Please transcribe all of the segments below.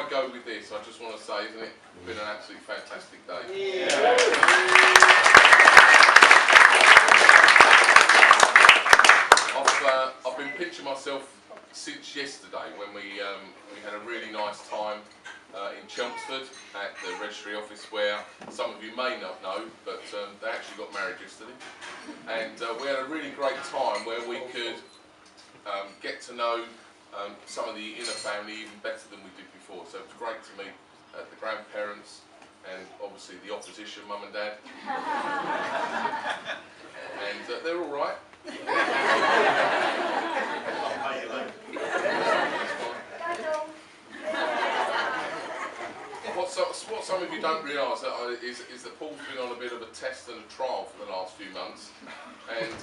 go with this, I just want to say, isn't it been an absolutely fantastic day? Yeah. I've been pinching myself since yesterday when we had a really nice time in Chelmsford at the registry office, where some of you may not know, but they actually got married yesterday, and we had a really great time where we could get to know some of the inner family even better than we did before. So it was great to meet the grandparents and obviously the opposition, mum and dad, and they're all right. What some of you don't realise is that Paul's been on a bit of a test and a trial for the last few months, and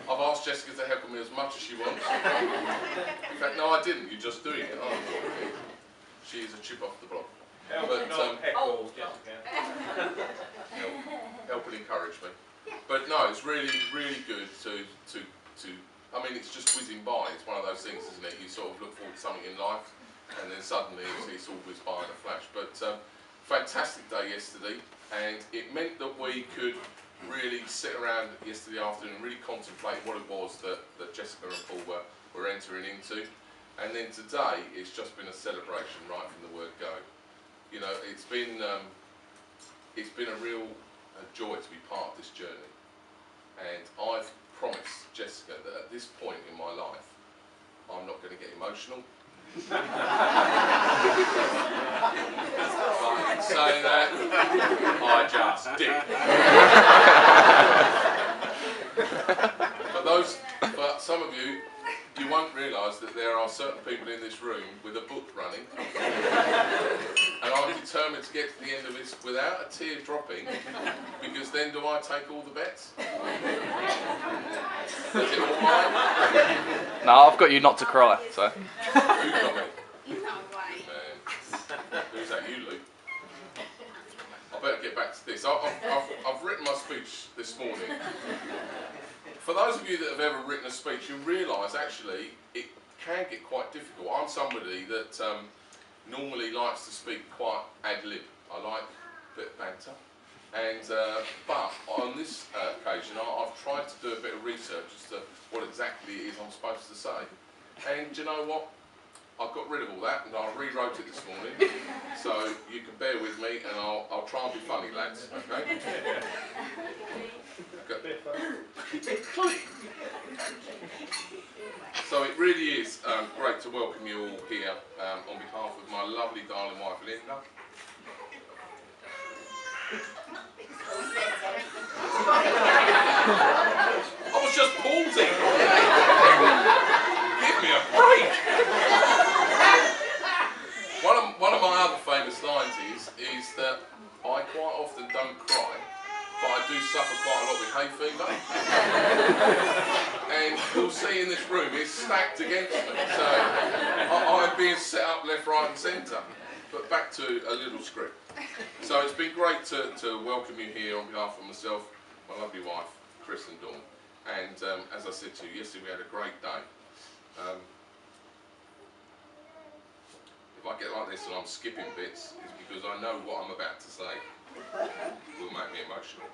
I've asked Jessica to help me as much as she wants. In fact, no, I didn't. You're just doing it, aren't you? She is a chip off the block. Help and encourage me. But no, it's really, really good to I mean, it's just whizzing by. It's one of those things, isn't it? You sort of look forward to something in life, and then suddenly it's all whizzed by in a flash. But fantastic day yesterday, and it meant that we could really sit around yesterday afternoon and really contemplate what it was that Jessica and Paul were entering into. And then today, it's just been a celebration right from the word go. You know, it's been a real joy to be part of this journey, and I've promised Jessica that at this point in my life, I'm not going to get emotional. But in saying that, I just did. For some of you, you won't realise that there are certain people in this room with a book running, and I'm determined to get to the end of this without a tear dropping, because then do I take all the bets? Is it all right? No, I've got you not to cry, so. Who's got me? Who's that, you, Luke? I better get back to this. I've written my speech this morning. For those of you that have ever written a speech, you realise actually it can get quite difficult. I'm somebody that normally likes to speak quite ad lib. I like a bit of banter. And but on this occasion, I've tried to do a bit of research as to what exactly it is I'm supposed to say. And do you know what? I've got rid of all that, and I rewrote it this morning. So you can bear with me, and I'll try and be funny, lads. Okay? So it really is great to welcome you all here on behalf of my lovely darling wife, Linda. I was just pausing. Give me a break. One of my other famous lines is that I quite often don't cry, but I do suffer quite a lot with hay fever. And you'll see in this room it's stacked against me, so I'm being set up left, right and centre. But back to a little script. So it's been great to welcome you here on behalf of myself, my lovely wife, Chris and Dawn. And as I said to you, yesterday we had a great day. If I get like this and I'm skipping bits, it's because I know what I'm about to say will make me emotional.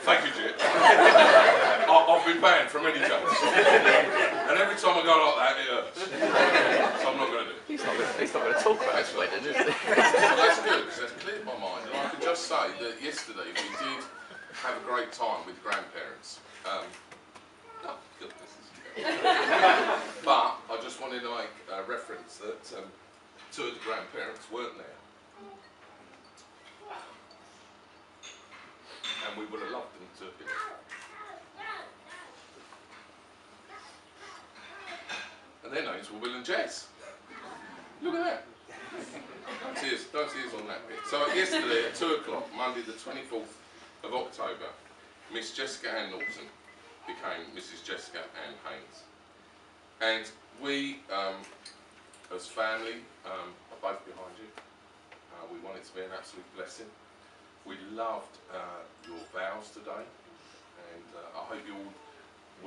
Thank you, Jit. I've been banned from any jokes. And every time I go like that, it hurts. So I'm not going to do it. He's not going to talk about it, is he? So that's good, because that's cleared my mind. And I can just say that yesterday we did have a great time with grandparents. Oh, goodness. But I just wanted to make a reference that two of the grandparents weren't there. And we would have loved them to have been there. And their names were Will and Jess. Look at that. No tears on that bit. So yesterday at 2 o'clock, Monday the 24th of October, Miss Jessica Ann Norton became Mrs. Jessica Ann Haynes. And we, as family, are both behind you. We want it to be an absolute blessing. We loved your vows today, and I hope you all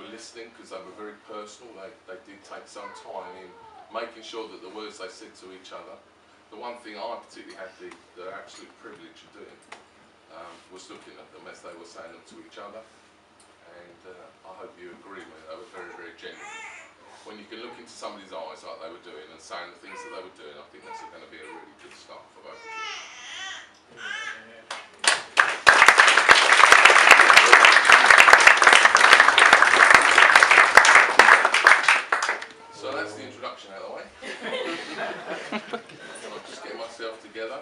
were listening, because they were very personal. They did take some time in making sure that the words they said to each other. The one thing I particularly had the absolute privilege of doing was looking at them as they were saying them to each other, and I hope you agree with me, they were very, very genuine. When you can look into somebody's eyes like they were doing and saying the things that they were doing, I think that's going to be a really good start for both of you. So that's the introduction out of the way. I'll just get myself together.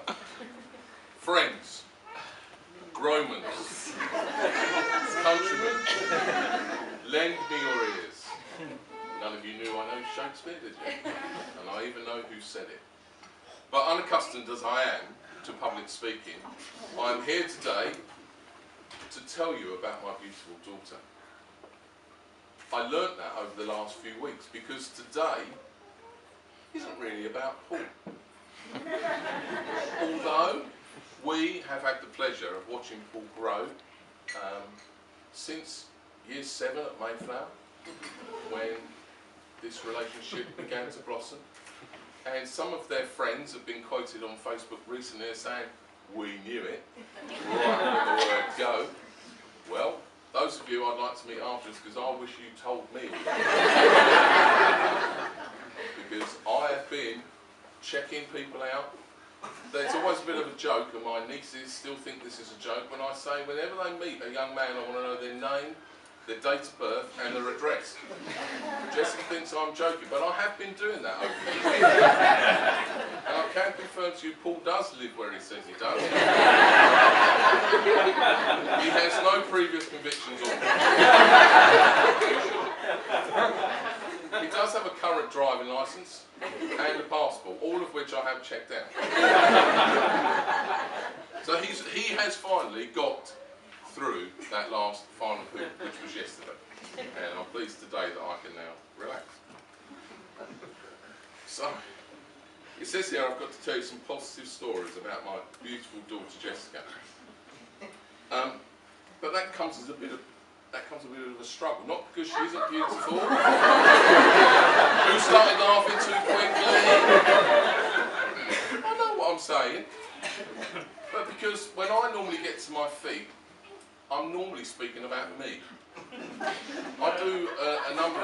Friends, Romans, countrymen, lend me your ears. None of you knew I know Shakespeare, did you? And I even know who said it. But unaccustomed as I am to public speaking, I am here today to tell you about my beautiful daughter. I learnt that over the last few weeks, because today isn't really about Paul. Although we have had the pleasure of watching Paul grow since year 7 at Mayflower, when this relationship began to blossom. And some of their friends have been quoted on Facebook recently as saying, "We knew it," right from the word go. Well, those of you I'd like to meet afterwards, because I wish you told me all that. Because I have been checking people out. There's always a bit of a joke, and my nieces still think this is a joke, when I say whenever they meet a young man, I want to know their name, their date of birth and their address. Jessica thinks I'm joking, but I have been doing that over the years. And I can confirm to you, Paul does live where he says he does. He has no previous convictions or he does have a current driving licence and a passport, all of which I have checked out. So he has finally got through that last final hoop, which was yesterday. And I'm pleased today that I can now relax. So, it says here I've got to tell you some positive stories about my beautiful daughter Jessica. But that comes as a bit of a struggle, not because she isn't beautiful. Who started laughing too quickly? I know what I'm saying. But because when I normally get to my feet, I'm normally speaking about me. I do a number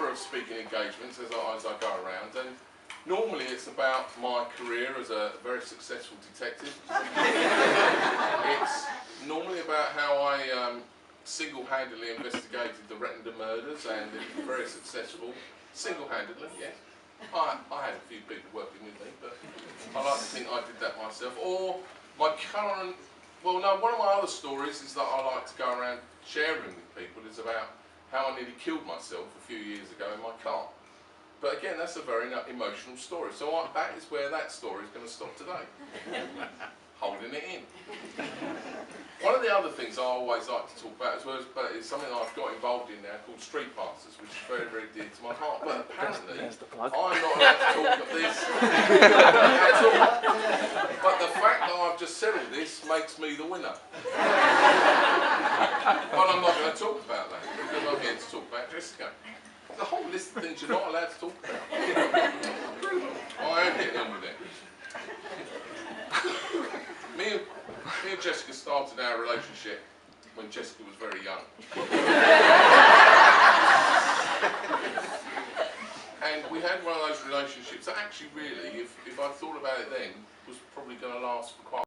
of speaking engagements as I go around, and normally it's about my career as a very successful detective. It's normally about how I single-handedly investigated the Rettendam murders, and it was very successful. Single-handedly, yes. I had a few people working with me, but I like to think I did that myself. Or my current, well no, one of my other stories is that I like to go around sharing with people is about how I nearly killed myself a few years ago in my car. But again, that's a very emotional story. So that is where that story is going to stop today. Holding it in. One of the other things I always like to talk about as well is something I've got involved in now called Street Masters, which is very, very dear to my heart. But apparently, I'm not allowed to talk of this at all. But the fact that I've just said all this makes me the winner. But I'm not going to talk about that, because I'm here to talk about Jessica. There's a whole list of things you're not allowed to talk about. I am getting on with it. Me and Jessica started our relationship when Jessica was very young. And we had one of those relationships that actually really, if I thought about it then, was probably going to last for quite